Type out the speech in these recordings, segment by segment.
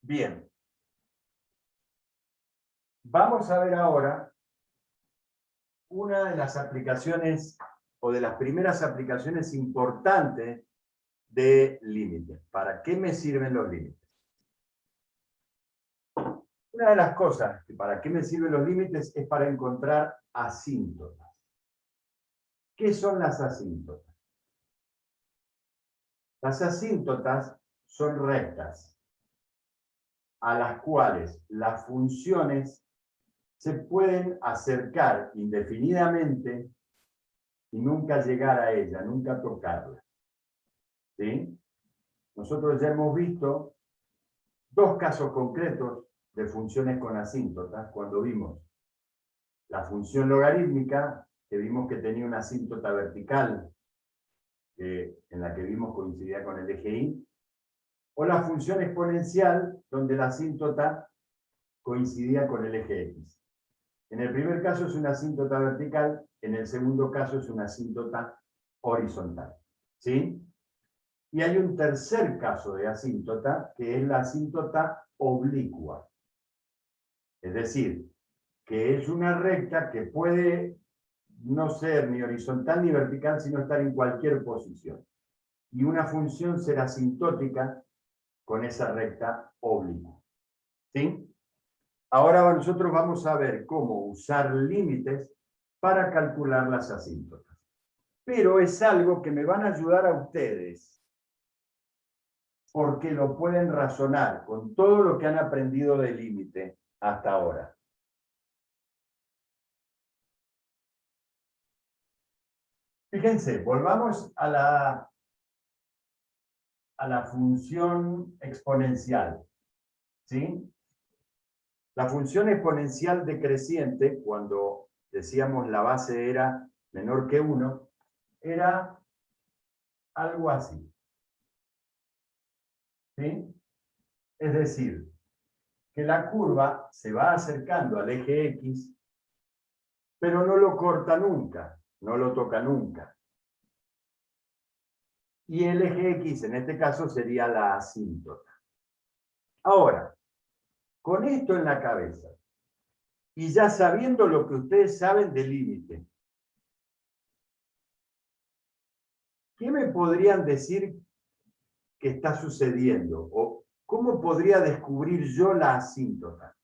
Bien. Vamos a ver ahora una de las aplicaciones o de las primeras aplicaciones importantes de límites. ¿Para qué me sirven los límites? Una de las cosas que para qué me sirven los límites es para encontrar asíntotas. ¿Qué son las asíntotas? Las asíntotas son rectas a las cuales las funciones se pueden acercar indefinidamente y nunca llegar a ella, nunca tocarla. ¿Sí? Nosotros ya hemos visto dos casos concretos de funciones con asíntotas cuando vimos la función logarítmica, que vimos que tenía una asíntota vertical, en la que vimos coincidía con el eje Y, o la función exponencial, donde la asíntota coincidía con el eje X. En el primer caso es una asíntota vertical, en el segundo caso es una asíntota horizontal. ¿Sí? Y hay un tercer caso de asíntota, que es la asíntota oblicua. Es decir, que es una recta que puede no ser ni horizontal ni vertical, sino estar en cualquier posición. Y una función será asintótica con esa recta oblicua. ¿Sí? Ahora nosotros vamos a ver cómo usar límites para calcular las asíntotas. Pero es algo que me van a ayudar a ustedes, porque lo pueden razonar con todo lo que han aprendido de límite hasta ahora. Fíjense, volvamos a la función exponencial. ¿Sí? La función exponencial decreciente, cuando decíamos la base era menor que 1, era algo así. ¿Sí? Es decir, que la curva se va acercando al eje X, pero no lo corta nunca, no lo toca nunca. Y el eje X en este caso sería la asíntota. Ahora, con esto en la cabeza, y ya sabiendo lo que ustedes saben del límite, ¿qué me podrían decir que está sucediendo? ¿O cómo podría descubrir yo la asíntota?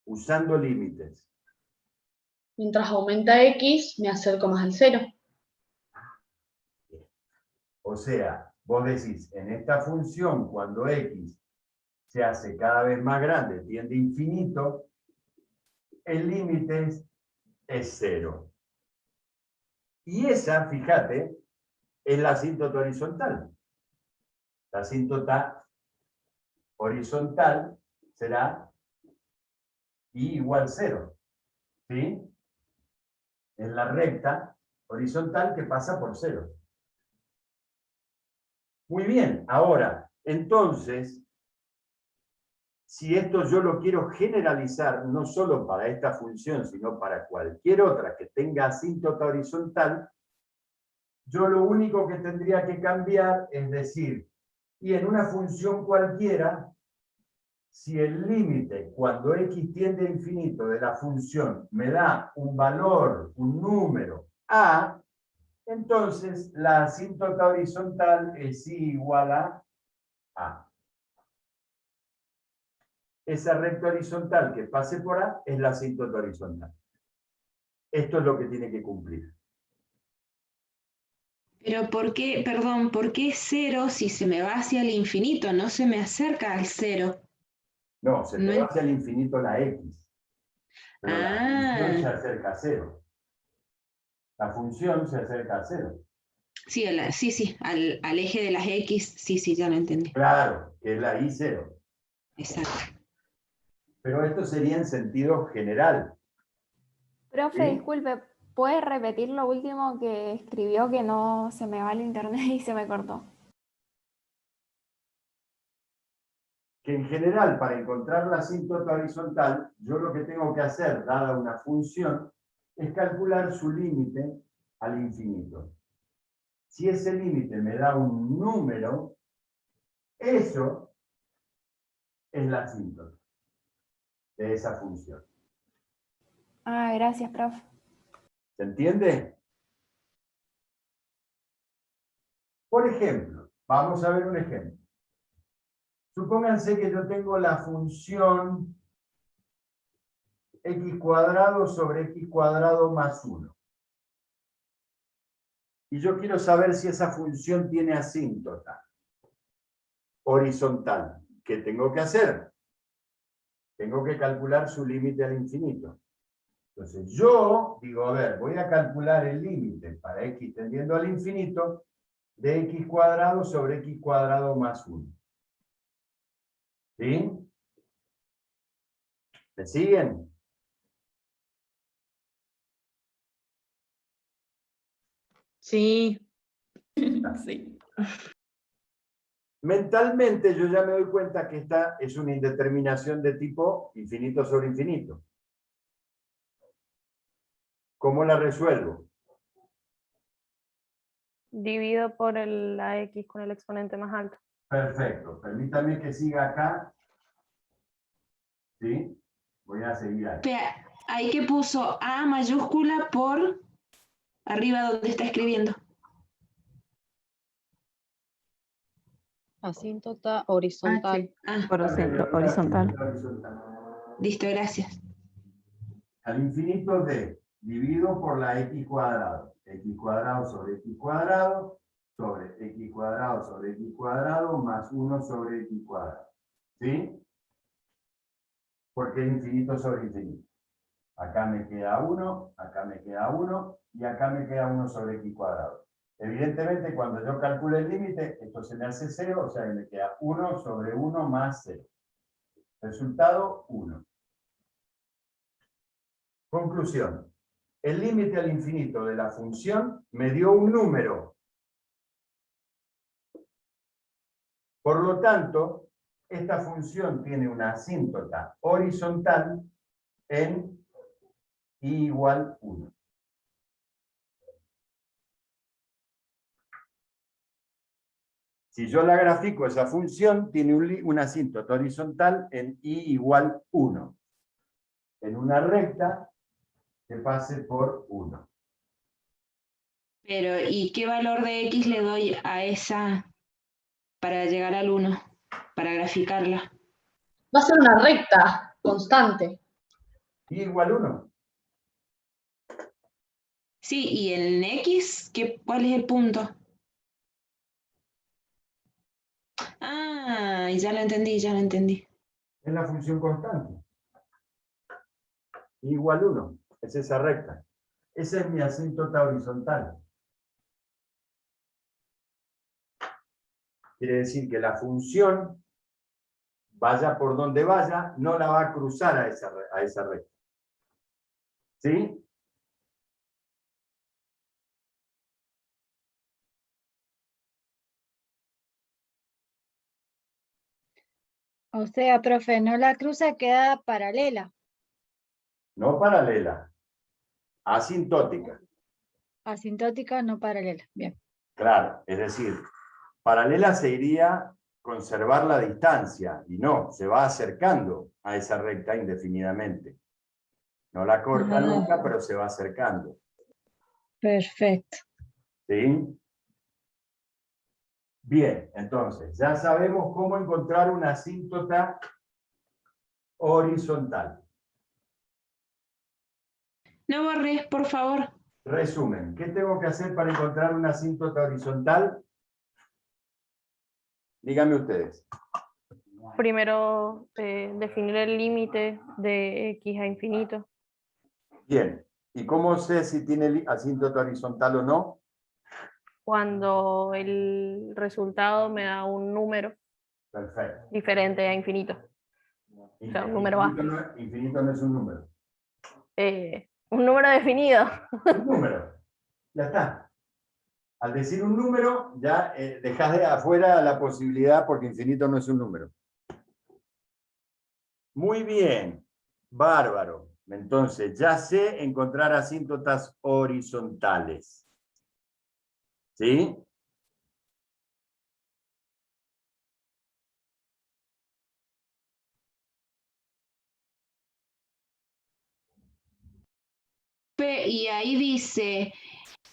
Usando límites. Mientras aumenta X, me acerco más al cero. O sea, vos decís, en esta función, cuando X se hace cada vez más grande, tiende a infinito, el límite es 0. Y esa, fíjate, es la asíntota horizontal. La asíntota horizontal será I igual 0. ¿Sí? Es la recta horizontal que pasa por 0. Muy bien, ahora, entonces, si esto yo lo quiero generalizar, no solo para esta función, sino para cualquier otra que tenga asíntota horizontal, yo lo único que tendría que cambiar es decir, y en una función cualquiera, si el límite cuando x tiende a infinito de la función me da un valor, un número a, entonces la asíntota horizontal es igual a A. Esa recta horizontal que pase por A es la asíntota horizontal. Esto es lo que tiene que cumplir. Pero ¿por qué, perdón, por qué 0 si se me va hacia el infinito? No se me acerca al 0. No, se te No va en- hacia el infinito la X, pero la función se Ah, acerca a 0. La función se acerca a 0. sí, sí, al eje de las X, sí, sí, ya lo entendí. Claro, que es la I0. Exacto. Pero esto sería en sentido general. Profe, ¿Sí? disculpe, ¿puede repetir lo último que escribió que no se me va el internet y se me cortó? Que en general, para encontrar la asíntota horizontal, yo lo que tengo que hacer, dada una función, es calcular su límite al infinito. Si ese límite me da un número, eso es la asíntota de esa función. Ah, gracias, profe. ¿Se entiende? Por ejemplo, vamos a ver un ejemplo. Supónganse que yo tengo la función x cuadrado sobre x cuadrado más 1. Y yo quiero saber si esa función tiene asíntota horizontal. ¿Qué tengo que hacer? Tengo que calcular su límite al infinito. Entonces yo digo, a ver, voy a calcular el límite para x tendiendo al infinito de x cuadrado sobre x cuadrado más 1. ¿Sí? ¿Me siguen? Sí. Sí. Mentalmente yo ya me doy cuenta que esta es una indeterminación de tipo infinito sobre infinito. ¿Cómo la resuelvo? Divido por la x con el exponente más alto. Perfecto. Permítame que siga acá. ¿Sí? Voy a seguir ahí. Espera, ahí que puso A mayúscula por arriba donde está escribiendo. Asíntota horizontal. Ah, Por ejemplo, horizontal. listo, gracias. Al infinito de dividido por la x cuadrado. X cuadrado sobre x cuadrado sobre x cuadrado sobre x cuadrado más 1 sobre x cuadrado. ¿Sí? Porque es infinito sobre infinito. Acá me queda 1, acá me queda 1 y acá me queda 1 sobre x cuadrado. Evidentemente, cuando yo calculo el límite, esto se me hace 0, o sea que me queda 1 sobre 1 más 0. Resultado, 1. Conclusión. El límite al infinito de la función me dio un número. Por lo tanto, esta función tiene una asíntota horizontal en i igual 1. Si yo la grafico, esa función tiene una asíntota horizontal en i igual 1. En una recta que pase por 1. Pero, ¿y qué valor de x le doy a esa para llegar al 1? Para graficarla. Va a ser una recta constante. I igual 1. Sí, y en x, ¿cuál es el punto? Ah, ya lo entendí, ya lo entendí. Es la función constante. I igual 1. Es esa recta. Esa es mi asíntota horizontal. Quiere decir que la función, vaya por donde vaya, no la va a cruzar a esa recta. ¿Sí? O sea, profe, no la cruza, queda paralela. No paralela. Asintótica. Asintótica, no paralela. Bien. Claro, es decir, paralela se iría conservar la distancia y no, se va acercando a esa recta indefinidamente. No la corta nunca, pero se va acercando. Perfecto. ¿Sí? Bien, entonces, ya sabemos cómo encontrar una asíntota horizontal. No borres, por favor. Resumen, ¿qué tengo que hacer para encontrar una asíntota horizontal? Díganme ustedes. Primero, definir el límite de x a infinito. Bien, ¿y cómo sé si tiene asíntota horizontal o no? Cuando el resultado me da un número Perfecto. diferente a infinito. O sea, un número A. Infinito no es un número. Un número definido. Un número. Ya está. Al decir un número, ya dejas de afuera la posibilidad porque infinito no es un número. Muy bien. Bárbaro. Entonces, ya sé encontrar asíntotas horizontales. ¿Sí? y ahí dice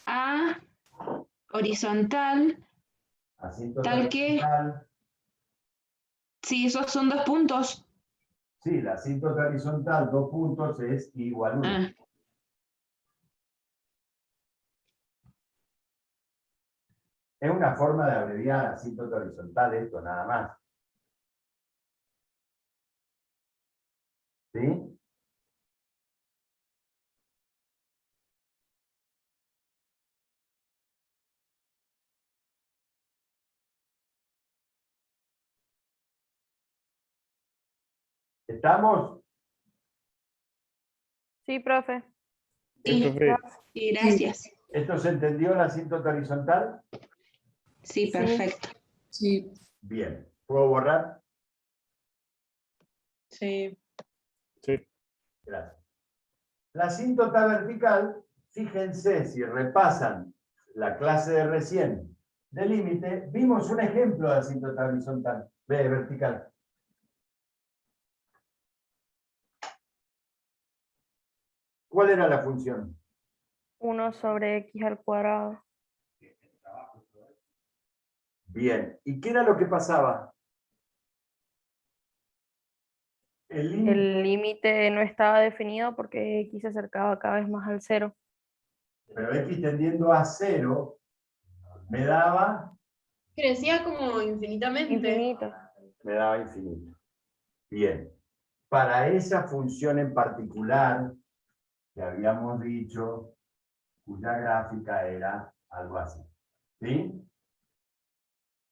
A horizontal, Asíntota tal que, vertical. sí, esos son 2 puntos. Sí, la asíntota horizontal, 2 puntos, es igual a 1. Ah, Es una forma de abreviar asíntota horizontal esto, nada más. ¿Sí? ¿Estamos? Sí, profe. sí, sí, gracias. ¿Esto se entendió la asíntota horizontal? Sí, perfecto. Sí, Bien. ¿Puedo borrar? sí. Gracias. La asíntota vertical, fíjense, si repasan la clase de recién de límite, vimos un ejemplo de asíntota horizontal, vertical. ¿Cuál era la función? 1 sobre x al cuadrado. Bien. ¿Y qué era lo que pasaba? El límite. El límite no estaba definido porque x se acercaba cada vez más al 0. Pero x tendiendo a 0 me daba... Crecía como infinitamente. Infinito. Me daba infinito. Bien. Para esa función en particular, que habíamos dicho, cuya gráfica era algo así. ¿Sí?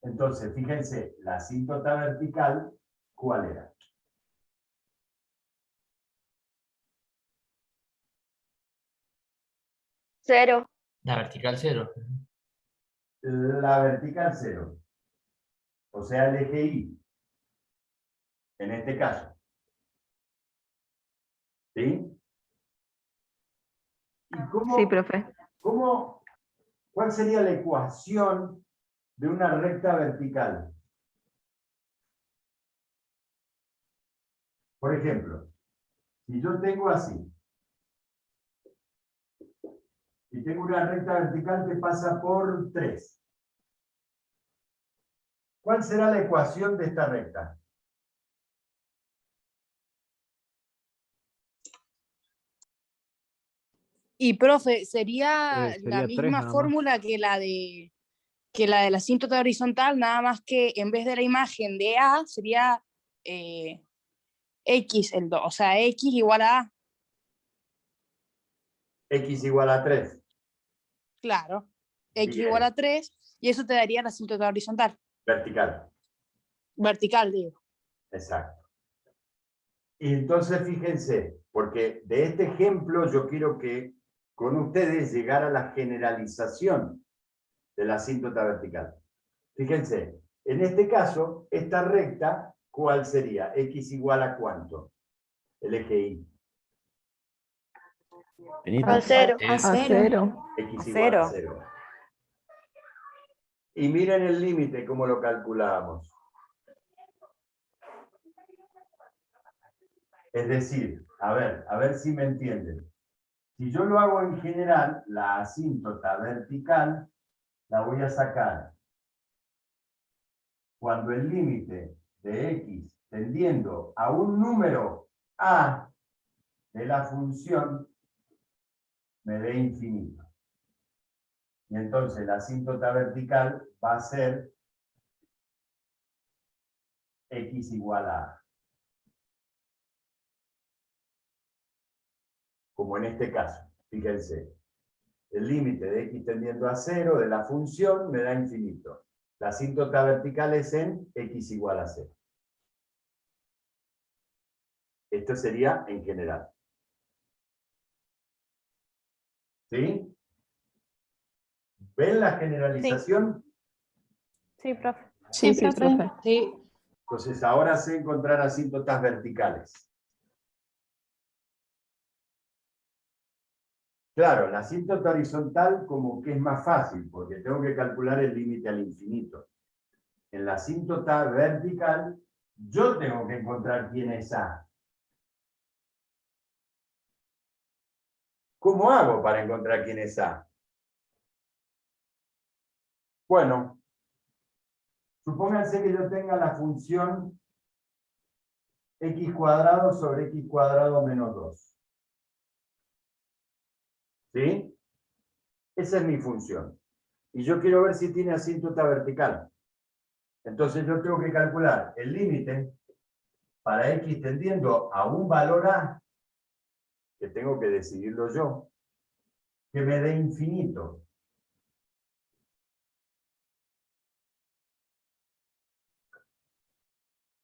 Entonces, fíjense, la asíntota vertical, ¿cuál era? Cero. La vertical 0. La vertical 0. O sea, el eje Y. En este caso. ¿Sí? ¿Y cómo, Sí, profe. cuál sería la ecuación de una recta vertical? Por ejemplo, si yo tengo así, y tengo una recta vertical que pasa por 3, ¿cuál será la ecuación de esta recta? Y profe, sería la sería 3 misma nada más. fórmula que la de la asíntota horizontal, nada más que en vez de la imagen de A sería X, o sea, X igual a A. X igual a 3. Claro. X Bien. igual a 3, y eso te daría la asíntota horizontal. Vertical. Vertical, digo. Exacto. Y entonces fíjense, porque de este ejemplo yo quiero que con ustedes llegara a la generalización de la asíntota vertical. Fíjense, en este caso, esta recta, ¿cuál sería? X igual a ¿cuánto? El eje Y. A 0. A 0. X A igual a 0. 0. Y miren el límite, cómo lo calculábamos. Es decir, a ver si me entienden. Si yo lo hago en general, la asíntota vertical la voy a sacar cuando el límite de x tendiendo a un número a de la función me dé infinito. Y entonces la asíntota vertical va a ser x igual a a. Como en este caso, fíjense. El límite de x tendiendo a 0 de la función me da infinito. La asíntota vertical es en x igual a 0. Esto sería en general. ¿Sí? ¿Ven la generalización? Sí, profe. Sí, profe. Sí. Entonces ahora sé encontrar asíntotas verticales. Claro, la asíntota horizontal como que es más fácil, porque tengo que calcular el límite al infinito. En la asíntota vertical, yo tengo que encontrar quién es A. ¿Cómo hago para encontrar quién es A? Bueno, supónganse que yo tenga la función x cuadrado sobre x cuadrado menos 2. ¿Sí? Esa es mi función. Y yo quiero ver si tiene asíntota vertical. Entonces yo tengo que calcular el límite para x tendiendo a un valor A, que tengo que decidirlo yo, que me dé infinito.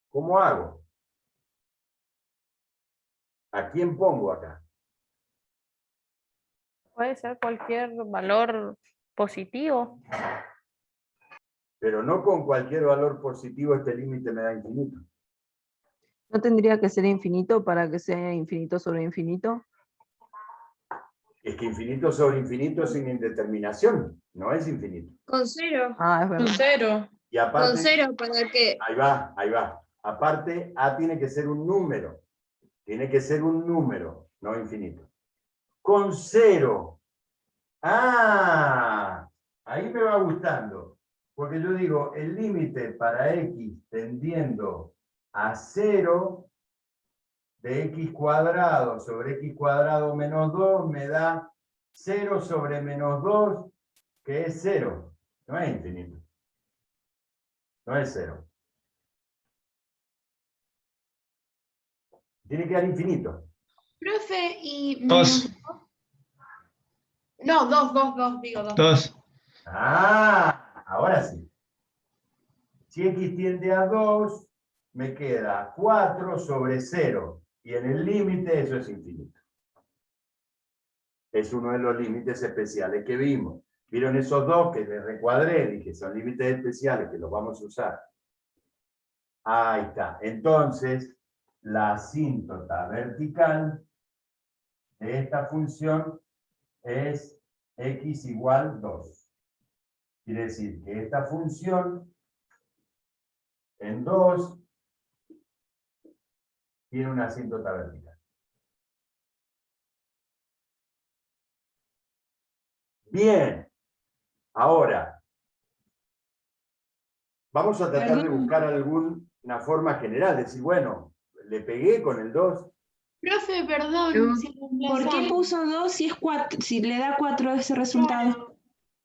¿Cómo hago? ¿A quién pongo acá? Puede ser cualquier valor positivo. Pero no con cualquier valor positivo este límite me da infinito. ¿No tendría que ser infinito para que sea infinito sobre infinito? Es que infinito sobre infinito sin indeterminación, no es infinito. Con cero. Ah, es Con verdad. 0. Y aparte, Con cero para que. ahí va, ahí va. Aparte, A tiene que ser un número. Tiene que ser un número, no infinito. Con 0. Ah, ahí me va gustando. Porque yo digo, el límite para x tendiendo a 0 de x cuadrado sobre x cuadrado menos 2 me da 0 sobre menos 2, que es 0. No es infinito. No es 0. Tiene que dar infinito. Profe, y. Dos. No, dos, digo dos. Dos. Ah, ahora sí. Si x tiende a 2, me queda 4 sobre 0. Y en el límite eso es infinito. Es uno de los límites especiales que vimos. ¿Vieron esos dos que les recuadré? Dije, son límites especiales que los vamos a usar. Ahí está. Entonces, la asíntota vertical de esta función es x igual 2. Quiere decir que esta función en 2 tiene una asíntota vertical. Bien. Ahora, vamos a tratar de buscar alguna forma general. Decir, bueno, le pegué con el 2. Profe, perdón. Si ¿Por qué reemplazamos, puso 2 si es 4, si le da 4 ese resultado?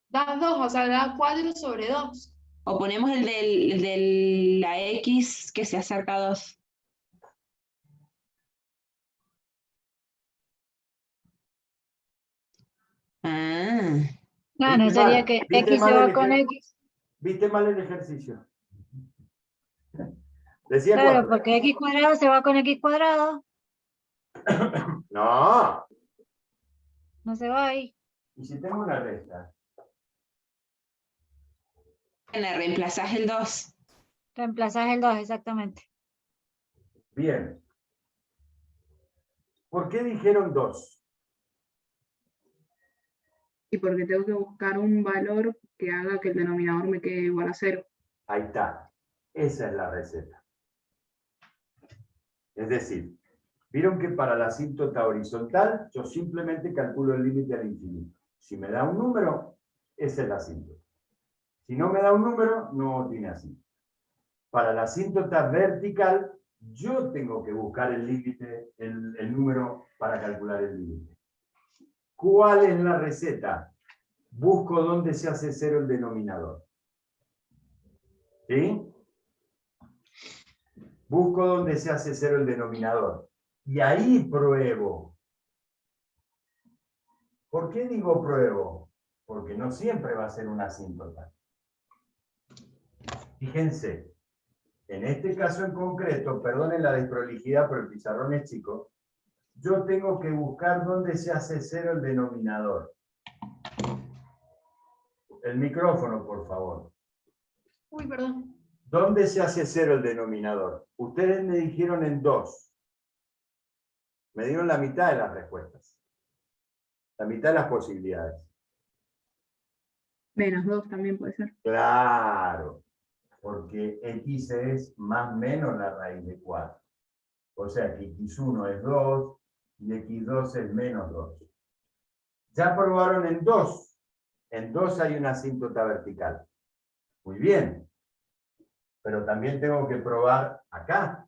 da 2, o sea, da 4 sobre 2. O ponemos el de la X que se acerca a 2. Ah, Claro, ¿Viste sería mal? que ¿Viste X se mal va el con ejer- X. ¿Viste mal el ejercicio? Decía Claro, 4. porque X cuadrado se va con X cuadrado. No. No se va ahí. ¿Y si tengo una resta? le reemplazás el 2. Reemplazás el 2, exactamente. Bien. ¿Por qué dijeron 2? Y porque tengo que buscar un valor que haga que el denominador me quede igual a 0. Ahí está. Esa es la receta. Es decir, vieron que para la asíntota horizontal yo simplemente calculo el límite al infinito. Si me da un número, esa es la asíntota. Si no me da un número, no tiene asíntota. Para la asíntota vertical, yo tengo que buscar el límite, el número para calcular el límite. ¿Cuál es la receta? Busco dónde se hace 0 el denominador. ¿Sí? Busco dónde se hace 0 el denominador. Y ahí pruebo. ¿Por qué digo pruebo? Porque no siempre va a ser una asíntota. Fíjense, en este caso en concreto, perdonen la desprolijidad, pero el pizarrón es chico, yo tengo que buscar dónde se hace 0 el denominador. El micrófono, por favor. Uy, perdón. ¿Dónde se hace 0 el denominador? Ustedes me dijeron en 2. Me dieron la mitad de las respuestas. La mitad de las posibilidades. Menos 2 también puede ser. Claro, porque x es más menos la raíz de 4. O sea que x1 es 2 y x2 es menos 2. Ya probaron en 2. En 2 hay una asíntota vertical. Muy bien. Pero también tengo que probar acá.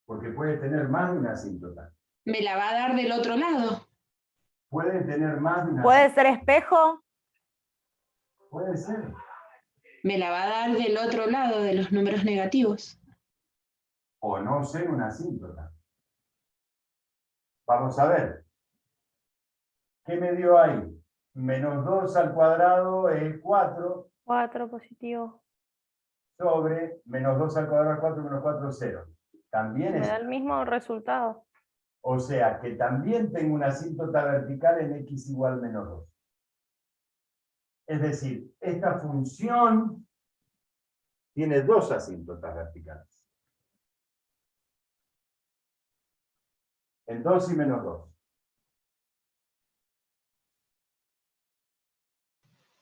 Porque puede tener más de una asíntota. Me la va a dar del otro lado. Puede tener más de una ¿Puede asíntota. ser espejo? Puede ser. Me la va a dar del otro lado de los números negativos. O no ser una asíntota. Vamos a ver. ¿Qué me dio ahí? Menos 2 al cuadrado es 4 4 positivo. sobre menos 2 al cuadrado es 4 menos 4 es 0. También Me es. da el mismo resultado. O sea que también tengo una asíntota vertical en x igual menos 2. Es decir, esta función tiene 2 asíntotas verticales. En 2 y menos 2.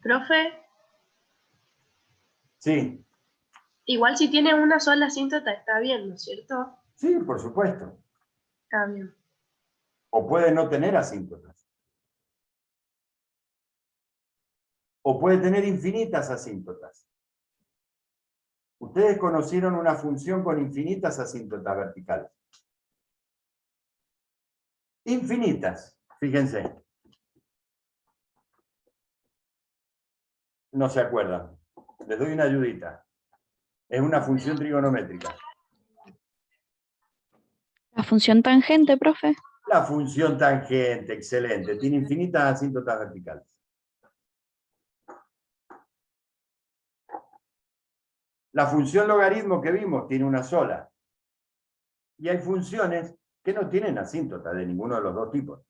Profe, Sí, igual si tiene una sola asíntota está bien, ¿no es cierto? sí, por supuesto. Está bien. O puede no tener asíntotas. O puede tener infinitas asíntotas. Ustedes conocieron una función con infinitas asíntotas verticales. Infinitas, fíjense. No se acuerdan. Les doy una ayudita. Es una función trigonométrica. La función tangente, profe. La función tangente, excelente. Tiene infinitas asíntotas verticales. La función logaritmo que vimos tiene una sola. Y hay funciones que no tienen asíntota de ninguno de los dos tipos.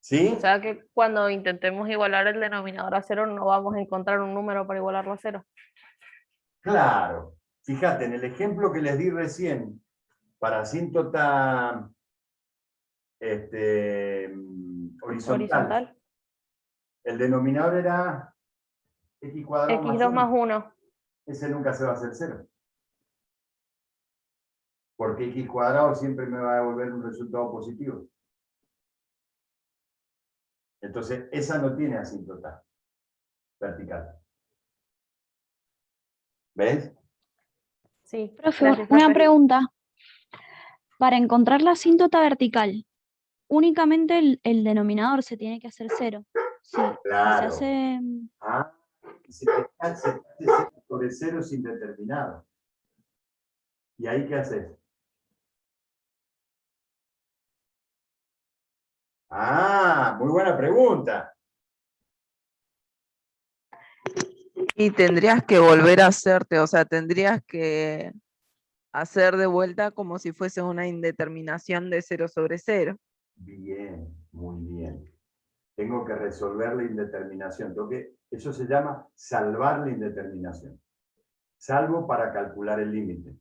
¿Sí? O sea que cuando intentemos igualar el denominador a 0 no vamos a encontrar un número para igualarlo a 0. Claro. Fíjate, en el ejemplo que les di recién, para asíntota horizontal, el denominador era x cuadrado x2 más 1. Ese nunca se va a hacer 0. Porque x cuadrado siempre me va a devolver un resultado positivo. Entonces, esa no tiene asíntota vertical. ¿Ves? Sí. Profe, Gracias, una profe. pregunta. Para encontrar la asíntota vertical, únicamente el denominador se tiene que hacer 0. Sí, Claro. se hace... Ah, se hace 0 sobre 0 es indeterminado. ¿Y ahí qué haces? Ah, muy buena pregunta. Y tendrías que volver a hacerte, o sea, tendrías que hacer de vuelta como si fuese una indeterminación de 0 sobre 0. Bien, muy bien. Tengo que resolver la indeterminación. Eso se llama salvar la indeterminación. Salvo para calcular el límite.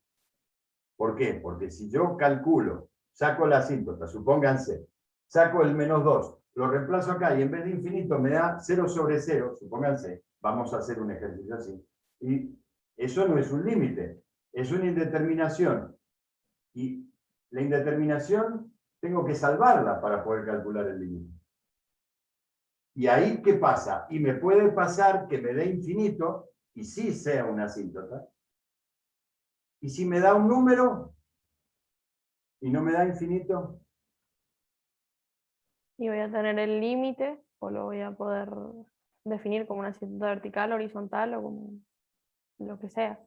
¿Por qué? Porque si yo calculo, saco la asíntota, supónganse, saco el menos 2, lo reemplazo acá y en vez de infinito me da 0 sobre 0, supónganse, vamos a hacer un ejercicio así, y eso no es un límite, es una indeterminación. Y la indeterminación tengo que salvarla para poder calcular el límite. ¿Y ahí qué pasa? Y me puede pasar que me dé infinito y sí sea una asíntota. Y si me da un número y no me da infinito, Y voy a tener el límite, o lo voy a poder definir como una asíntota vertical, horizontal o como lo que sea.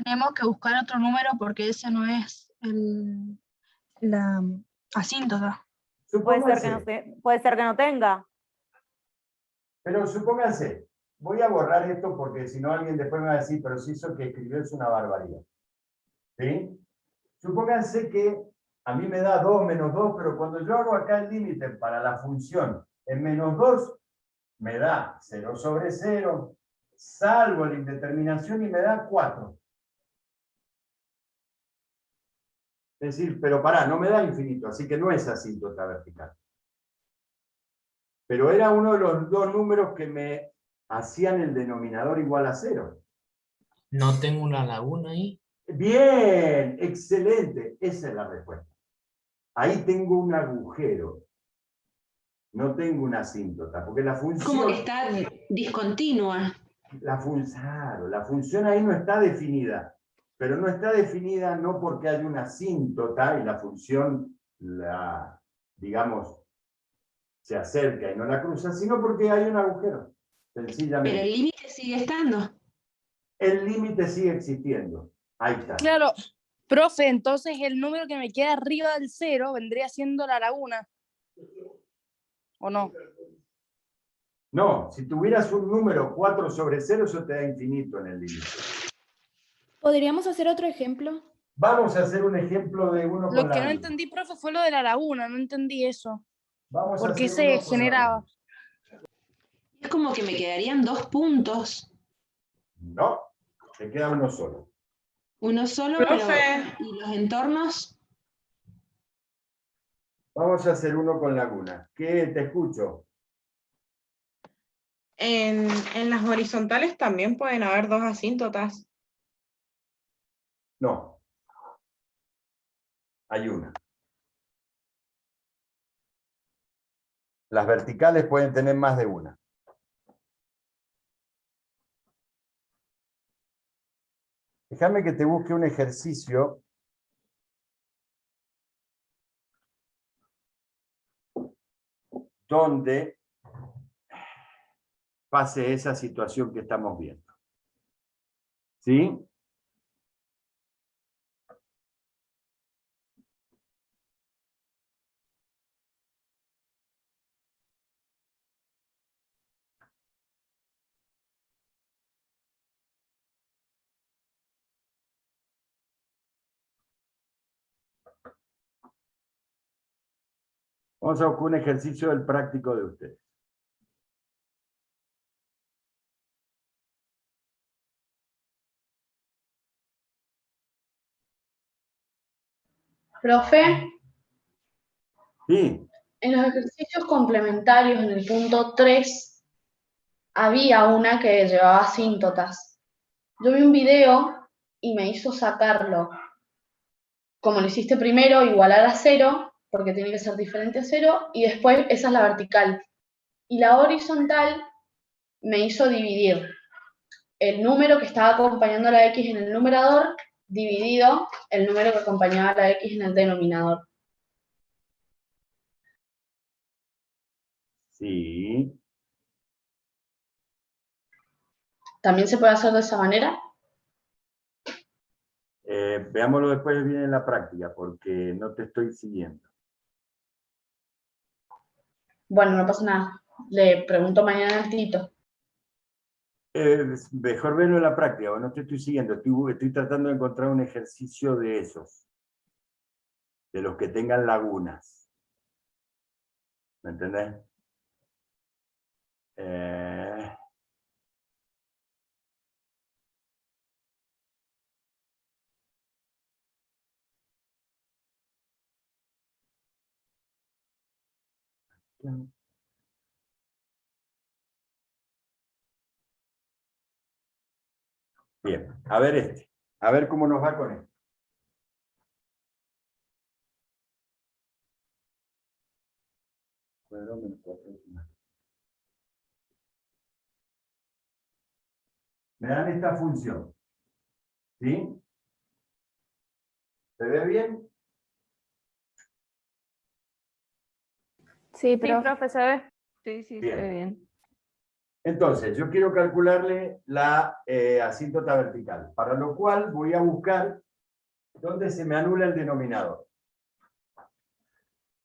Tenemos que buscar otro número porque ese no es la asíntota. Puede ser que supónganse, puede ser que no tenga. pero supónganse, voy a borrar esto porque si no alguien después me va a decir, pero si eso que escribió es una barbaridad. ¿Sí? Supónganse que a mí me da 2 menos 2, pero cuando yo hago acá el límite para la función en menos 2, me da 0 sobre 0, salvo la indeterminación y me da 4. Es decir, pero pará, no me da infinito, así que no es asíntota vertical. Pero era uno de los dos números que me hacían el denominador igual a 0. ¿No tengo una laguna ahí? Bien, excelente. Esa es la respuesta. Ahí tengo un agujero. No tengo una asíntota, porque la función... Como que está discontinua. Claro, la función ahí no está definida, pero no está definida no porque hay una asíntota y la función, digamos, se acerca y no la cruza, sino porque hay un agujero, sencillamente. Pero el límite sigue estando. El límite sigue existiendo. Ahí está. Claro, profe, entonces el número que me queda arriba del 0 vendría siendo la laguna. ¿O no? No, si tuvieras un número 4 sobre 0, eso te da infinito en el límite. ¿Podríamos hacer otro ejemplo? Vamos a hacer un ejemplo de uno con Lo que la no luna. entendí, profe, fue lo de la laguna, no entendí eso. Vamos a ¿Por qué hacer se uno con la generaba? luna. Es como que me quedarían 2 puntos. No, te queda uno solo. Uno solo, Profe. pero ¿y los entornos? Vamos a hacer uno con laguna. ¿Qué te escucho? En las horizontales también pueden haber dos asíntotas. No. Hay una. Las verticales pueden tener más de una. Déjame que te busque un ejercicio donde pase esa situación que estamos viendo. ¿Sí? Vamos a buscar un ejercicio del práctico de ustedes. Profe, Sí. en los ejercicios complementarios, en el punto 3, había una que llevaba asíntotas. Yo vi un video y me hizo sacarlo. Como lo hiciste primero, igualar a 0, porque tiene que ser diferente a 0, y después esa es la vertical. Y la horizontal me hizo dividir el número que estaba acompañando a la X en el numerador, dividido el número que acompañaba a la X en el denominador. Sí. ¿También se puede hacer de esa manera? Veámoslo después bien en la práctica, porque no te estoy siguiendo. Bueno, no pasa nada. Le pregunto mañana al Tito. Mejor verlo en la práctica, porque no te estoy siguiendo. Estoy tratando de encontrar un ejercicio de esos. De los que tengan lagunas. ¿Me entendés? Bien, a ver este. A ver cómo nos va con esto. Me dan esta función. ¿Sí? ¿Se ve bien? Sí, Sí, profe. profe, se ve. Sí, sí, Bien. se ve bien. Entonces, yo quiero calcularle la asíntota vertical, para lo cual voy a buscar dónde se me anula el denominador.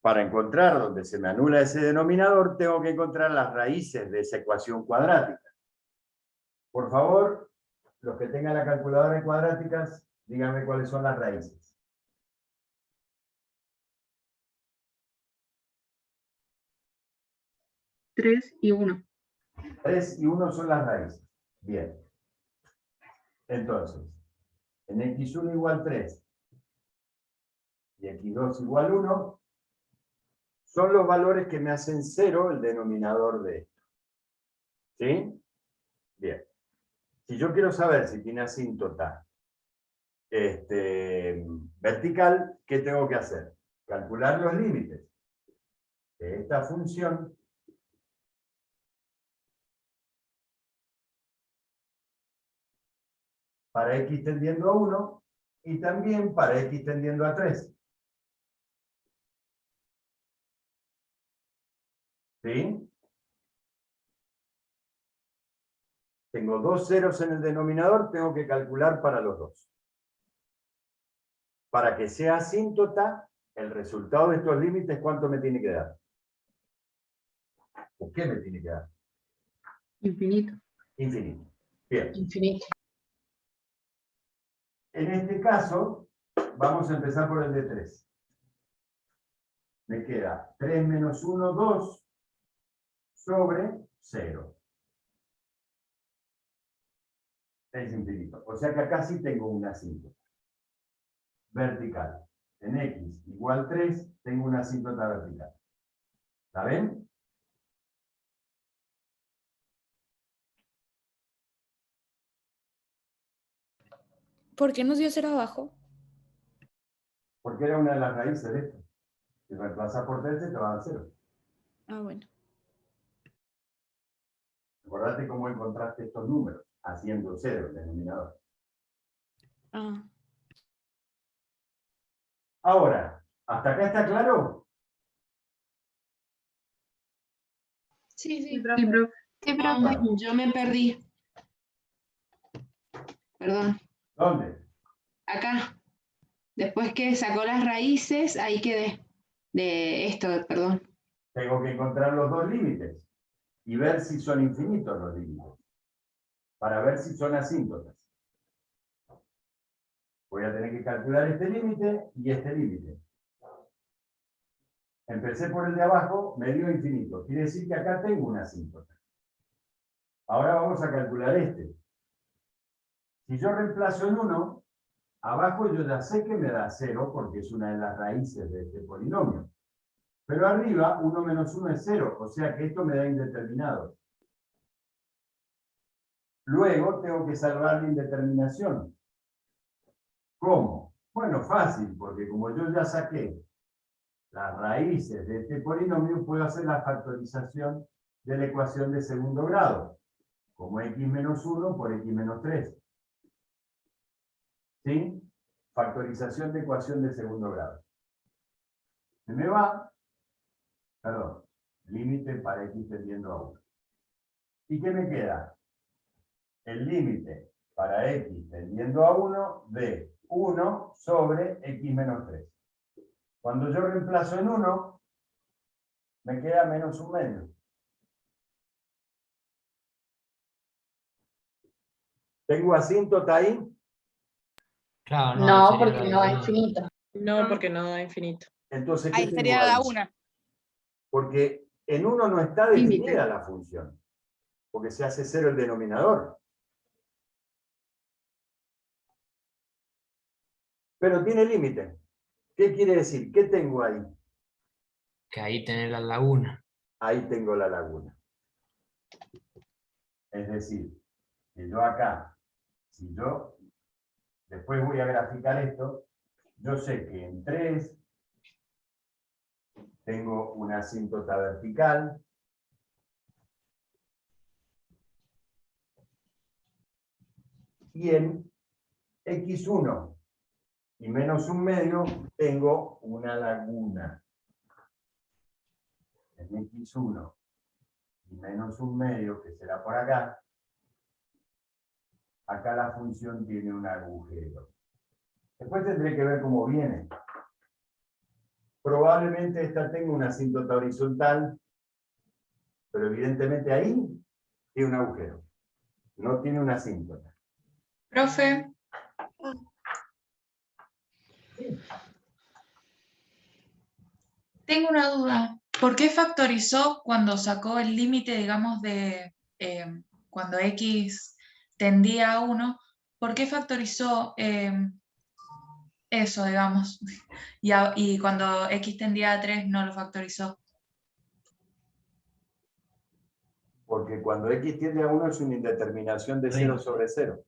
Para encontrar dónde se me anula ese denominador, tengo que encontrar las raíces de esa ecuación cuadrática. Por favor, los que tengan la calculadora en cuadráticas, díganme cuáles son las raíces. 3 y 1. 3 y 1 son las raíces. Bien. Entonces, en x1 igual 3 y x2 igual 1, son los valores que me hacen 0 el denominador de esto. ¿Sí? Bien. Si yo quiero saber si tiene asíntota vertical, ¿qué tengo que hacer? Calcular los límites de esta función para x tendiendo a 1 y también para x tendiendo a 3. ¿Sí? Tengo dos ceros en el denominador, tengo que calcular para los dos. Para que sea asíntota, el resultado de estos límites, ¿cuánto me tiene que dar? ¿O qué me tiene que dar? Infinito. Infinito. Bien. Infinito. En este caso, vamos a empezar por el de 3. Me queda 3 menos 1, 2, sobre 0. Es infinito. O sea que acá sí tengo una asíntota vertical. En x igual 3, tengo una asíntota vertical. ¿La ven? ¿Por qué nos dio 0 abajo? Porque era una de las raíces de esto. Si reemplazas por 3, te va a dar 0. Ah, bueno. Acordate cómo encontraste estos números, haciendo 0 el denominador. Ah. Ahora, ¿hasta acá está claro? Sí, sí. Sí, profe. Sí, profe. Yo me perdí. Perdón. ¿Dónde? Acá. Después que sacó las raíces, ahí quedé. De esto, perdón. Tengo que encontrar los dos límites y ver si son infinitos los límites, para ver si son asíntotas. Voy a tener que calcular este límite y este límite. Empecé por el de abajo, me dio infinito. Quiere decir que acá tengo una asíntota. Ahora vamos a calcular este. Si yo reemplazo en 1, abajo yo ya sé que me da 0 porque es una de las raíces de este polinomio. Pero arriba, 1 menos 1 es 0, o sea que esto me da indeterminado. Luego tengo que salvar la indeterminación. ¿Cómo? Bueno, fácil, porque como yo ya saqué las raíces de este polinomio, puedo hacer la factorización de la ecuación de segundo grado, como x menos 1 por x menos 3. ¿Sí? Factorización de ecuación de segundo grado. Se me va, perdón, límite para x tendiendo a 1. ¿Y qué me queda? El límite para x tendiendo a 1 de 1 sobre x menos 3. Cuando yo reemplazo en 1, me queda menos un medio. ¿Tengo asíntota ahí? Claro, No, sería porque no da infinito. No, porque no da infinito. Entonces, ¿qué Ahí tengo sería ahí? la una. Porque en 1 no está Límite. definida la función, porque se hace 0 el denominador. Pero tiene límite. ¿Qué quiere decir? ¿Qué tengo ahí? Que ahí tenés la laguna. Ahí tengo la laguna. Es decir, que yo acá, si yo después voy a graficar esto, yo sé que en 3 tengo una asíntota vertical. Y en x1 y menos un medio tengo una laguna. En x1 y menos un medio, que será por acá, acá la función tiene un agujero. Después tendré que ver cómo viene. Probablemente esta tenga una asíntota horizontal, pero evidentemente ahí tiene un agujero. No tiene una asíntota. Profe, tengo una duda. ¿Por qué factorizó cuando sacó el límite, digamos, de cuando x tendía a 1? ¿Por qué factorizó eso, digamos? Y cuando x tendía a 3 no lo factorizó. Porque cuando x tiende a 1 es una indeterminación de 0 sobre 0.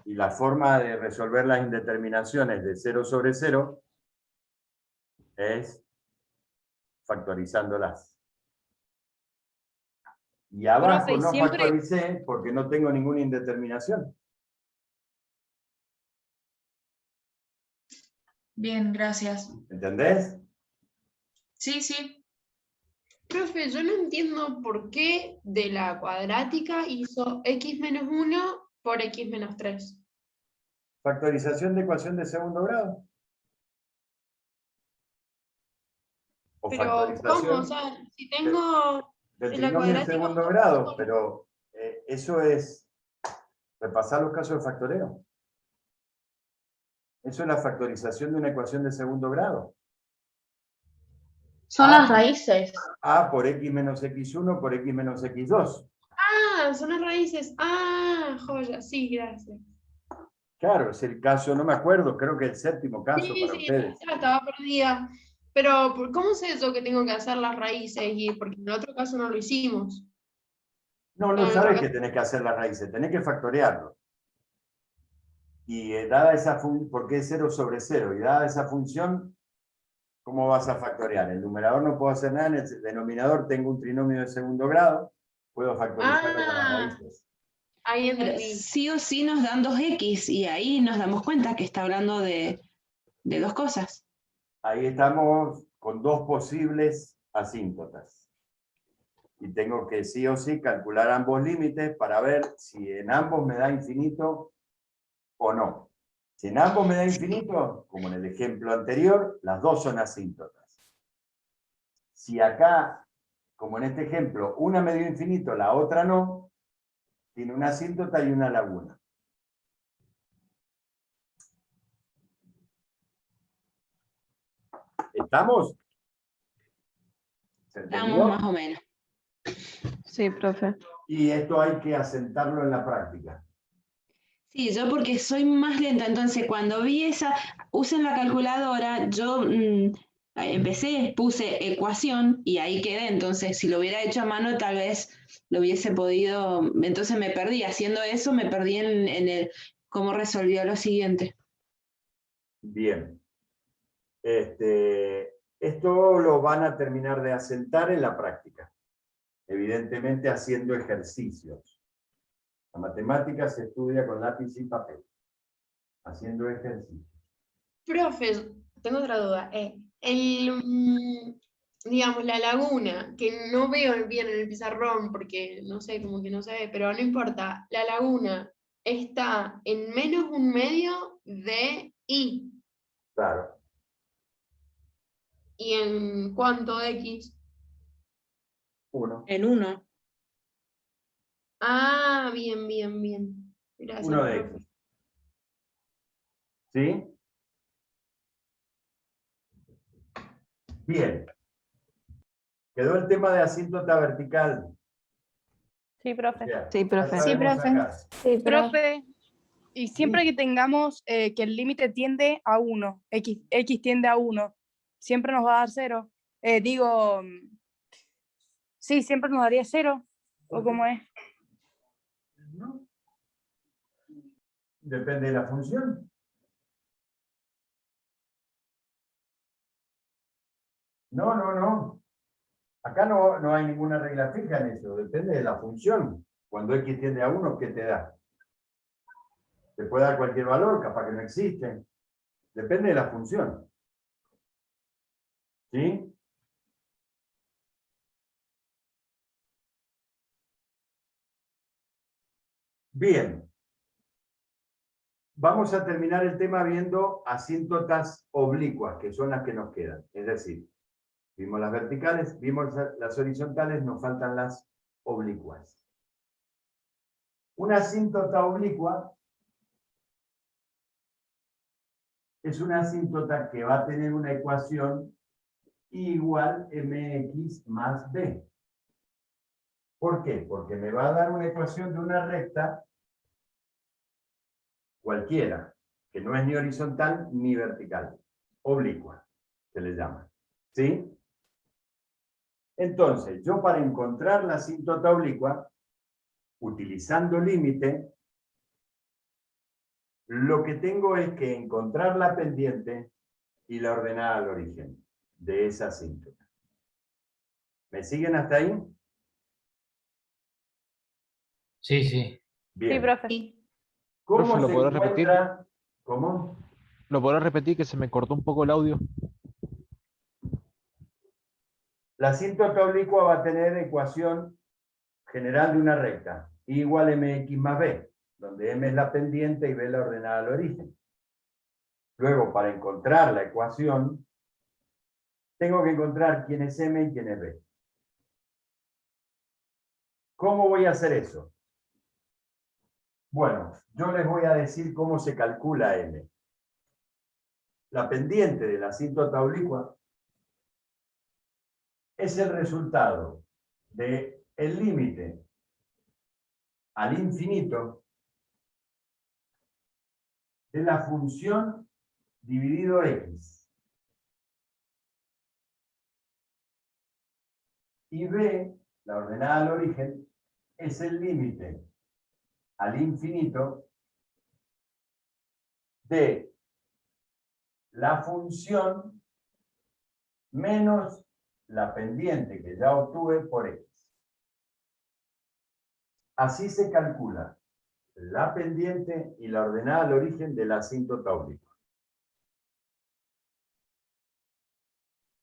Y la forma de resolver las indeterminaciones de 0 sobre 0 es factorizándolas. Y abajo Profe, y no siempre- factoricé porque no tengo ninguna indeterminación. Bien, gracias. ¿Entendés? Sí, sí. Profe, yo no entiendo por qué de la cuadrática hizo x menos 1 por x menos 3. Factorización de ecuación de segundo grado. O Pero, ¿cómo? factorización O sea, si tengo del en la trinomio en cuadrática segundo grado, pero eso es repasar los casos de factoreo. Eso es la factorización de una ecuación de segundo grado. Son las raíces. A por x menos x1 por x menos x2. Ah, son las raíces. Ah, joya, sí, gracias. Claro, es el caso, no me acuerdo, creo que el séptimo caso Sí, para sí, ustedes. ya estaba perdida. Pero, ¿cómo sé yo que tengo que hacer las raíces? Porque en el otro caso no lo hicimos. No, no sabes que tenés que hacer las raíces, tenés que factorearlo. Y dada esa función, porque es 0 sobre 0, y dada esa función, ¿cómo vas a factorear? El numerador no puedo hacer nada, en el denominador tengo un trinomio de segundo grado, puedo factorizarlo con las raíces. Ahí Pero entendí. sí o sí nos dan 2x y ahí nos damos cuenta que está hablando de dos cosas. Ahí estamos con dos posibles asíntotas. Y tengo que sí o sí calcular ambos límites para ver si en ambos me da infinito o no. Si en ambos me da infinito, como en el ejemplo anterior, las dos son asíntotas. Si acá, como en este ejemplo, una me dio infinito, la otra no, tiene una asíntota y una laguna. ¿Estamos? ¿Se entendió? Estamos más o menos. Sí, profe. Y esto hay que asentarlo en la práctica. Sí, yo porque soy más lenta, entonces cuando vi esa, usen la calculadora, yo empecé, puse ecuación y ahí quedé, entonces si lo hubiera hecho a mano tal vez lo hubiese podido, entonces me perdí, haciendo eso me perdí en el cómo resolvió lo siguiente. Bien. Esto lo van a terminar de asentar en la práctica. Evidentemente haciendo ejercicios. La matemática se estudia con lápiz y papel. Haciendo ejercicios. Profe, tengo otra duda. Digamos, la laguna, que no veo bien en el pizarrón porque no sé, como que no se ve, pero no importa. La laguna está en menos un medio de I. Claro. ¿Y en cuánto de X? 1. En 1. Ah, bien, bien, bien. Gracias, 1 de profe. X. ¿Sí? Bien. Quedó el tema de asíntota vertical. Sí, profe. O sea, Sí, profe. ya sabemos sacar. Sí, Profe, y siempre que tengamos que el límite tiende a 1, x tiende a 1, siempre nos va a dar 0. Sí, siempre nos daría 0, ¿o cómo es? ¿No? Depende de la función. No, no, no. Acá no hay ninguna regla fija en eso. Depende de la función. Cuando X tiende a 1, ¿qué te da? Te puede dar cualquier valor, capaz que no existe. Depende de la función. ¿Sí? Bien. Vamos a terminar el tema viendo asíntotas oblicuas, que son las que nos quedan. Es decir, vimos las verticales, vimos las horizontales, nos faltan las oblicuas. Una asíntota oblicua es una asíntota que va a tener una ecuación igual mx más b. ¿Por qué? Porque me va a dar una ecuación de una recta cualquiera, que no es ni horizontal ni vertical, oblicua, se le llama. ¿Sí? Entonces, yo para encontrar la asíntota oblicua, utilizando límite, lo que tengo es que encontrar la pendiente y la ordenada al origen de esa asíntota. ¿Me siguen hasta ahí? Sí, sí. Bien. Sí, profe. ¿Cómo Profe, ¿lo se podrás repetir? encuentra? ¿Cómo? ¿Lo podrás repetir que se me cortó un poco el audio? La asíntota oblicua va a tener ecuación general de una recta, I igual mx más b, donde m es la pendiente y b la ordenada al origen. Luego, para encontrar la ecuación, tengo que encontrar quién es m y quién es b. ¿Cómo voy a hacer eso? Bueno, yo les voy a decir cómo se calcula m. La pendiente de la asíntota oblicua es el resultado del límite al infinito de la función dividido x. Y b, la ordenada al origen, es el límite al infinito de la función menos la pendiente que ya obtuve por x. Así se calcula la pendiente y la ordenada al origen de la asíntota oblicua.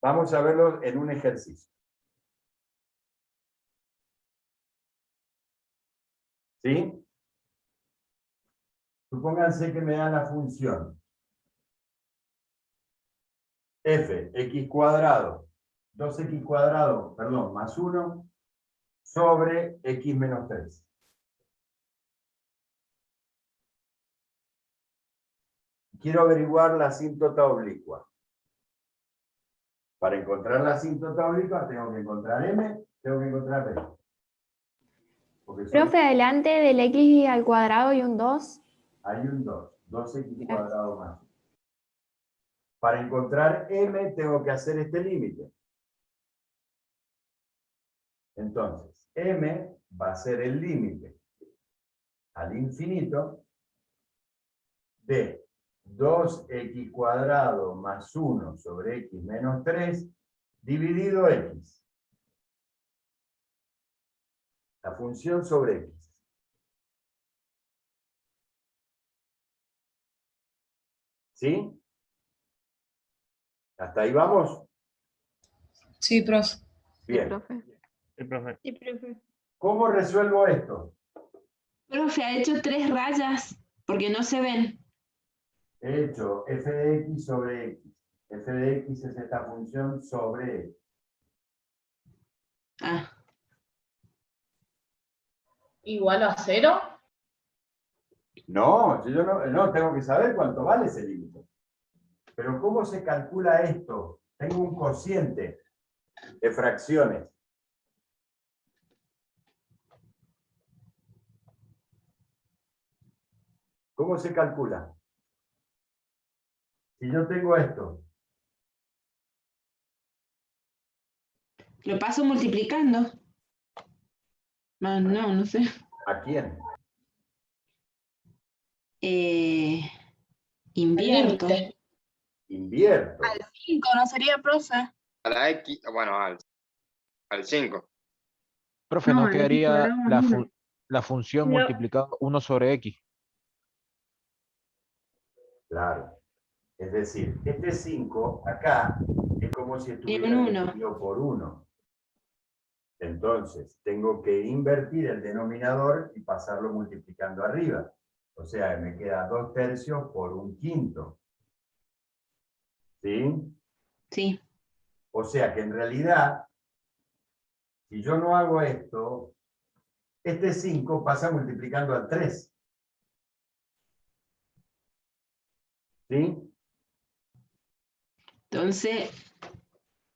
Vamos a verlo en un ejercicio. ¿Sí? Supónganse que me dan la función f, x cuadrado, 2x cuadrado, perdón, más 1, sobre x menos 3. Quiero averiguar la asíntota oblicua. Para encontrar la asíntota oblicua tengo que encontrar m, tengo que encontrar b. Porque son- Profe, adelante del x al cuadrado y un 2. hay un 2, 2x cuadrado más. Para encontrar m tengo que hacer este límite. Entonces, m va a ser el límite al infinito de 2x cuadrado más 1 sobre x menos 3 dividido x. La función sobre x. ¿Sí? ¿Hasta ahí vamos? Sí, profe. Bien. Sí, profe. Sí, profe. ¿Cómo resuelvo esto? Profe, ha hecho 3 rayas porque no se ven. He hecho f de x sobre x. F de x es esta función sobre x. Ah, ¿Igual a 0? No, yo no tengo que saber cuánto vale ese límite. Pero ¿cómo se calcula esto? Tengo un cociente de fracciones. ¿Cómo se calcula? Si yo tengo esto, lo paso multiplicando. Ah, no, no sé. ¿a quién? Invierto. Límite. Invierto. Al 5, ¿no sería, profe? A la X, bueno, al 5. Profe, No, ¿no el x quedaría cuadrado más 1. la función Lo- multiplicada 1 sobre x? Claro. Es decir, este 5 acá es como si estuviera un uno. dividido por 1. Entonces, tengo que invertir el denominador y pasarlo multiplicando arriba. O sea, me queda 2/3 por 1/5. ¿Sí? Sí. O sea que en realidad, si yo no hago esto, este 5 pasa multiplicando al 3. ¿Sí? Entonces,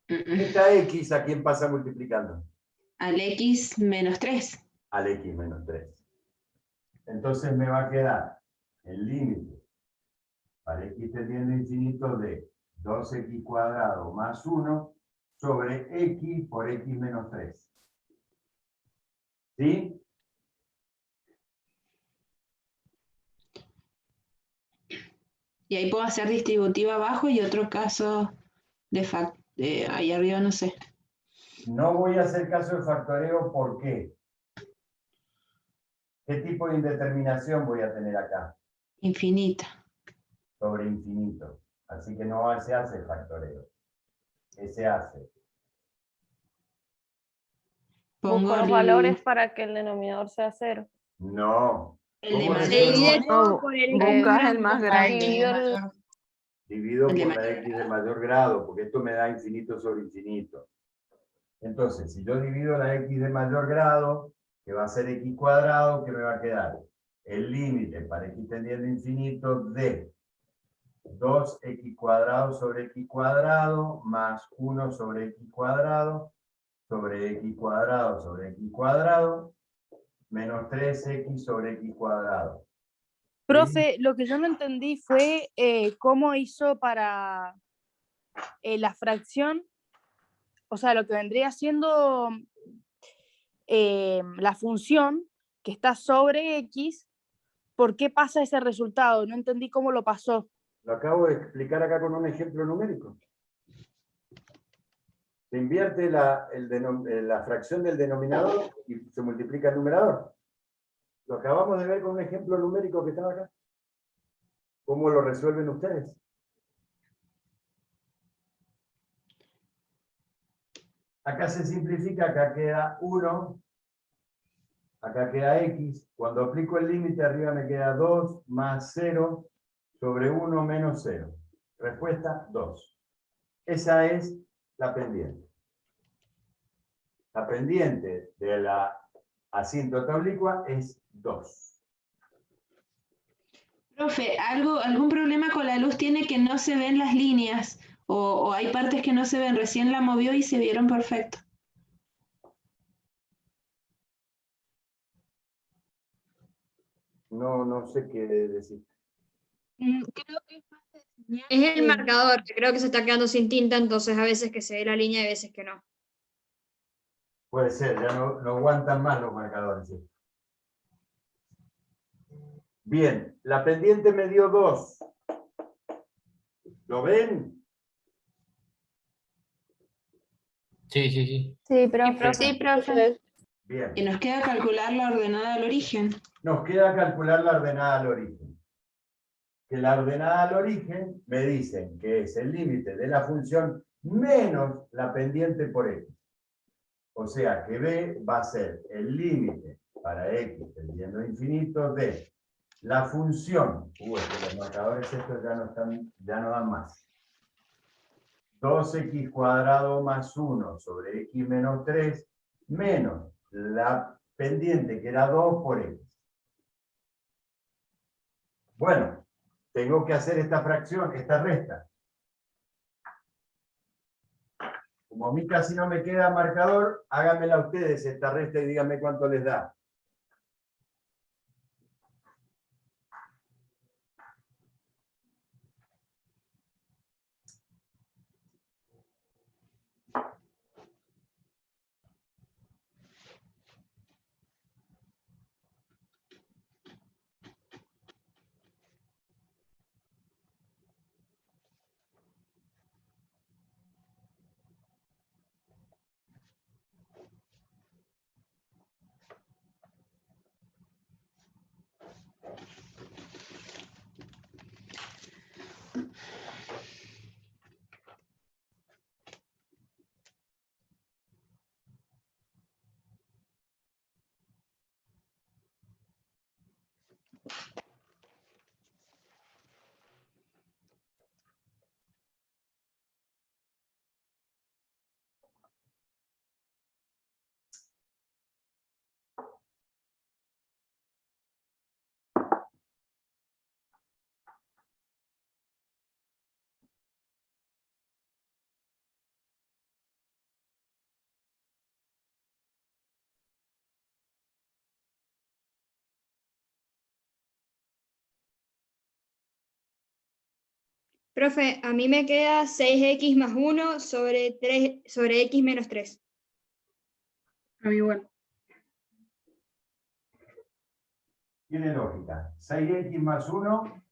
Esta x, ¿a quién pasa multiplicando? al x menos 3. Al x menos 3. Entonces me va a quedar el límite para x tendiendo a infinito de 2x cuadrado más 1 sobre x por x menos 3. ¿Sí? Y ahí puedo hacer distributiva abajo y otro caso ahí arriba no sé. No voy a hacer caso de factoreo, ¿por qué? ¿Qué tipo de indeterminación voy a tener acá? Infinita. Sobre infinito. Así que no se hace factoreo. ¿Qué se hace? Busco los valores para que el denominador sea 0. No. El de ¿Cómo mayor. resuelvo? No, buscas el más grande. Divido El de por la mayor x de mayor grado, porque esto me da infinito sobre infinito. Entonces, si yo divido la x de mayor grado, que va a ser x cuadrado, ¿qué me va a quedar? El límite para x tendiendo a infinito de 2x cuadrado sobre x cuadrado más 1 sobre x cuadrado sobre x cuadrado sobre x cuadrado menos 3x sobre x cuadrado. Profe, lo que yo no entendí fue cómo hizo para la fracción, o sea, lo que vendría siendo la función que está sobre x, ¿por qué pasa ese resultado? No entendí cómo lo pasó. Lo acabo de explicar acá con un ejemplo numérico. Se invierte la fracción del denominador y se multiplica el numerador. Lo acabamos de ver con un ejemplo numérico que estaba acá. ¿Cómo lo resuelven ustedes? Acá se simplifica, acá queda 1, acá queda x. Cuando aplico el límite, arriba me queda 2 más 0 sobre 1 menos 0. Respuesta 2. Esa es la pendiente. La pendiente de la asíntota oblicua es 2. Profe, algún problema con la luz tiene que no se ven las líneas o hay partes que no se ven, recién la movió y se vieron perfecto. No sé qué decir. Creo que es más de señal Es el que- marcador, que creo que se está quedando sin tinta, entonces a veces que se ve la línea y a veces que no. Puede ser, ya no aguantan más los marcadores. ¿Sí? Bien, la pendiente me dio 2. ¿Lo ven? Sí, sí, sí. Sí, profe. Sí, profe. Bien. Y nos queda calcular la ordenada al origen. Nos queda calcular la ordenada al origen. Que la ordenada al origen me dicen que es el límite de la función menos la pendiente por x. O sea que b va a ser el límite para x tendiendo a infinito de la función. Es que los marcadores estos ya no dan más. 2x cuadrado más 1 sobre x menos 3 menos la pendiente que era 2 por x. Bueno, tengo que hacer esta fracción, esta resta. Como a mí casi no me queda marcador, háganmela ustedes esta resta y díganme cuánto les da. Profe, a mí me queda 6x más 1 sobre x menos 3. A mí igual. Tiene lógica. 6x más 1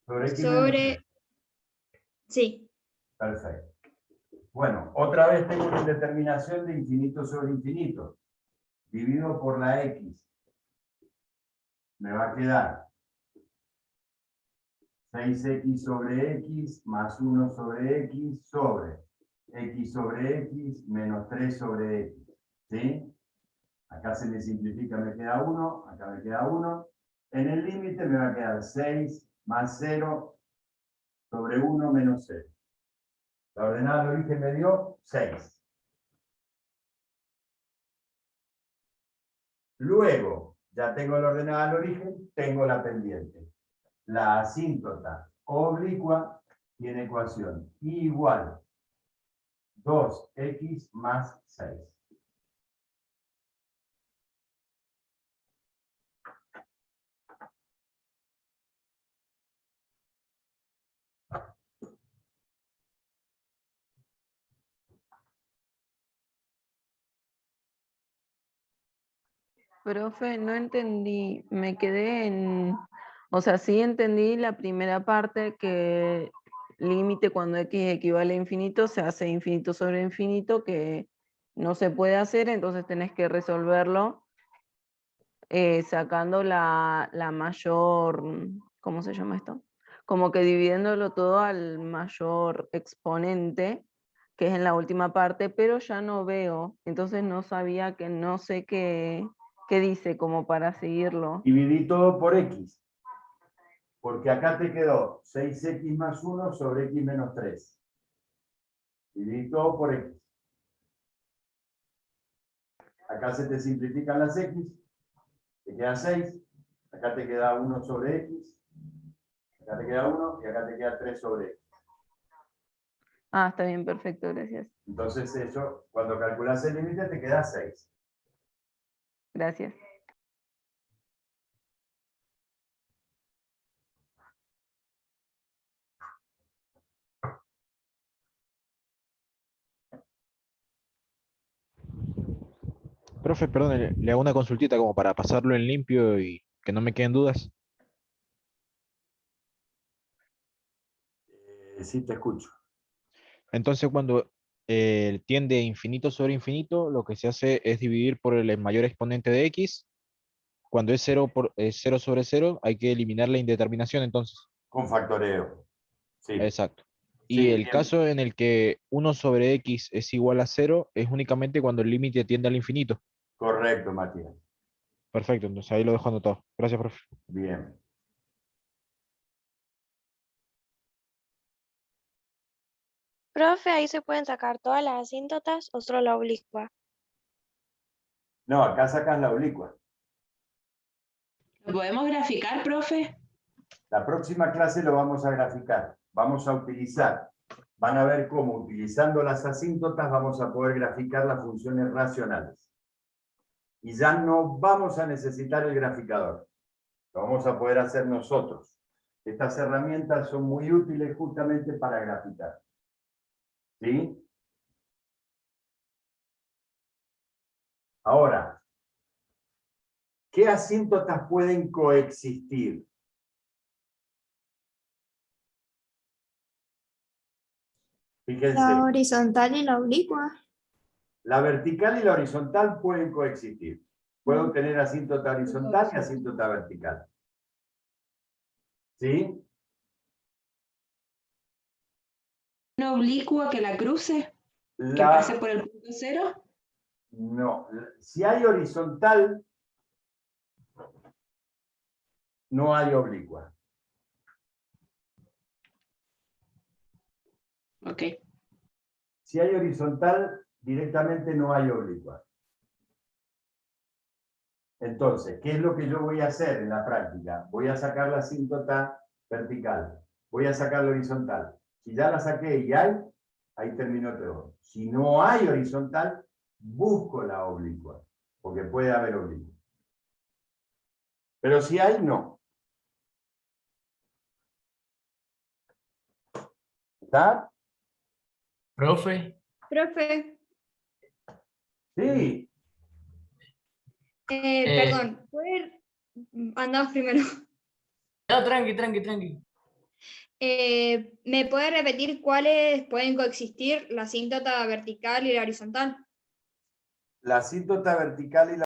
Sobre X menos 3. Sí. Perfecto. Bueno, otra vez tengo una indeterminación de infinito sobre infinito. Dividido por la X. Me va a quedar 6x sobre x más 1 sobre x sobre x menos 3 sobre x. ¿Sí? Acá se me simplifica, me queda 1, acá me queda 1. En el límite me va a quedar 6 más 0 sobre 1 menos 0. La ordenada del origen me dio 6. Luego, ya tengo la ordenada del origen, tengo la pendiente. La asíntota oblicua tiene ecuación y igual 2x más 6. Profe, no entendí, me quedé en, o sea, sí entendí la primera parte que límite cuando x equivale a infinito se hace infinito sobre infinito, que no se puede hacer, entonces tenés que resolverlo sacando la mayor, ¿cómo se llama esto? Como que dividiéndolo todo al mayor exponente, que es en la última parte, pero ya no veo, entonces no sabía que no sé qué dice como para seguirlo. Dividí todo por x. Porque acá te quedó 6x más 1 sobre x menos 3. Dividí todo por x. Acá se te simplifican las x. Te queda 6. Acá te queda 1 sobre x. Acá te queda 1 y acá te queda 3 sobre x. Ah, está bien, perfecto, gracias. Entonces eso, cuando calculas el límite, te queda 6. Gracias. Profe, perdón, le hago una consultita como para pasarlo en limpio y que no me queden dudas. Sí, te escucho. Entonces, cuando tiende infinito sobre infinito, lo que se hace es dividir por el mayor exponente de x. Cuando es 0, es 0 sobre 0, hay que eliminar la indeterminación entonces. Con factoreo. Sí. Exacto. Y Sí, el bien. caso en el que 1 sobre x es igual a 0 es únicamente cuando el límite tiende al infinito. Correcto, Matías. Perfecto, entonces ahí lo dejo anotado. Gracias, profe. Bien. Profe, ahí se pueden sacar todas las asíntotas o solo la oblicua. No, acá sacas la oblicua. ¿Lo podemos graficar, profe? La próxima clase lo vamos a graficar. Vamos a utilizar, van a ver cómo utilizando las asíntotas vamos a poder graficar las funciones racionales. Y ya no vamos a necesitar el graficador. Lo vamos a poder hacer nosotros. Estas herramientas son muy útiles justamente para graficar. ¿Sí? Ahora, ¿qué asíntotas pueden coexistir? Fíjense. La horizontal y la oblicua. La vertical y la horizontal pueden coexistir. Puedo tener asíntota horizontal y asíntota vertical. ¿Sí? ¿Una oblicua que la cruce? ¿Que La- pase por el punto 0? No. Si hay horizontal, no hay oblicua. Ok. Si hay horizontal, directamente no hay oblicua. Entonces, ¿qué es lo que yo voy a hacer en la práctica? Voy a sacar la asíntota vertical. Voy a sacar la horizontal. Si ya la saqué y hay, ahí terminó todo. Si no hay horizontal, busco la oblicua, porque puede haber oblicua. Pero si hay, no. ¿Está? Profe, Profe, Sí. perdón, ¿puede ir? Andabas primero. no, tranqui. ¿Me puede repetir cuáles pueden coexistir, la asíntota vertical y la horizontal? La asíntota vertical y la